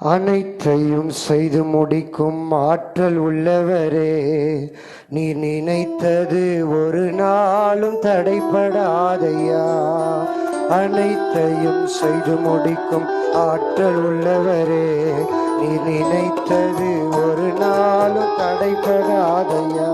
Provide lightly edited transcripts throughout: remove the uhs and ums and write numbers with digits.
அனைத்தையும் செய்து முடிக்கும் ஆற்றல் உள்ளவரே, நீ நினைத்தது ஒரு நாளும் தடைபடாதையா. அனைத்தையும் செய்து முடிக்கும் ஆற்றல் உள்ளவரே, நீ நினைத்தது ஒரு நாளும் தடைபடாதையா.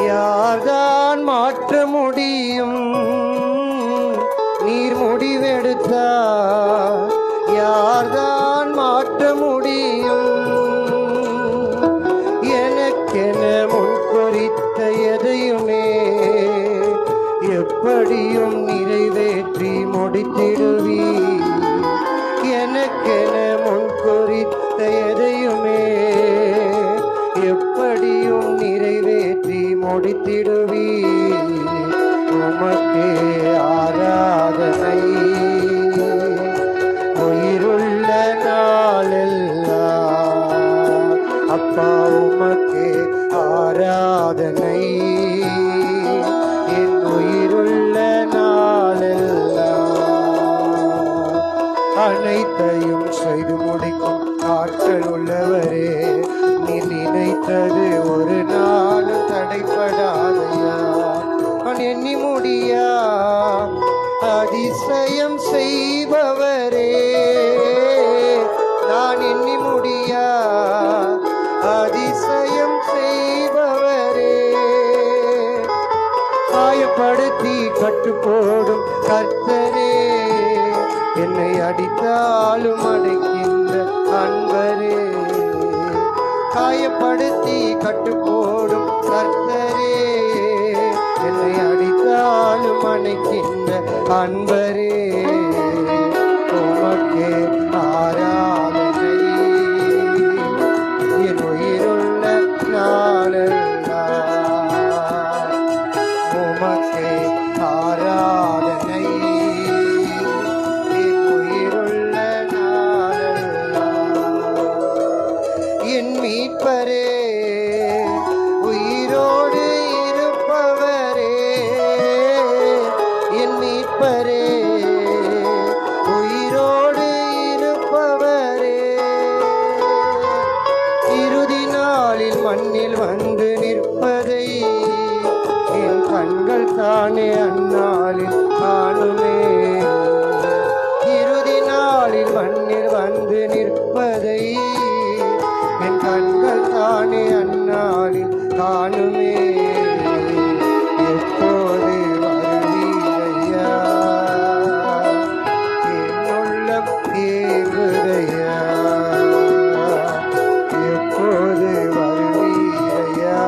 யார்தான் மாற்ற முடியும்? நீர் முடிவெடுத்தார் யார்தான் மாற்ற முடியும்? எனக்கென முன்குறித்த எதையுமே எப்படியும் நிறைவேற்றி முடித்திடுவீர். எனக்கென முன்குறித்த எதையுமே எப்படியும் நிறைவேற்றி முடித்திடுவீர். உமக்கே ஆராதனை உயிருள்ள நாளெல்லாம். அப்பா உமக்கே ஆராதனை என் உயிருள்ள நாளெல்லாம். அனைத்தையும் செய்து முடிக்கும் ஆற்றல் உள்ளவரே, நீ நினைத்தது ஒரு நாள் தடைபடாதையா. நான் எண்ணி முடியா அதிசயம் செய்பவரே, நான் எண்ணி முடியா அதிசயம் செய்பவரே. காயப்படுத்தி கட்டுப்போடும் கர்த்தரே, என்னை அடித்தாலும் அடைக்கின்ற அன்பரே. காயப்படுத்தி கட்டுப்போடும் கர்த்தரே, என்னை அடித்தாலும் அணைக்கின்ற அன்பரே. உமக்கே ஆராதனை என் உயிருள்ள நாளெல்லாம். உமக்கே ஆராதனை என் உயிருள்ள நாளெல்லாம். என் மீட்பரே, உயிரோடு இருப்பவரே, என் மீட்பரே, உயிரோடு இருப்பவரே. இறுதி நாளில் மண்ணில் வந்து நிற்பதை என் கண்கள் தானே அந்நாளில் காணுமே. இறுதி நாளில் மண்ணில் வந்து நிற்பதை என் கண்கள் தானே அந்நாளில் காணுமே. எப்போது வருவீரையா, என் உள்ளம் ஏங்குதையா. எப்போது வருவீரையா,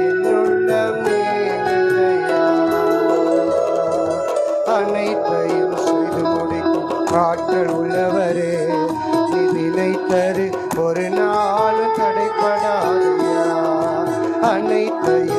என் உள்ளம் ஏங்குதையா. அனைத்தையும் செய்து முடிக்கும் ஆற்றல் உள்ளவரே, நீ நினைத்தது ஒரு நாள் தடைபடாதையா. அனைத்தையும்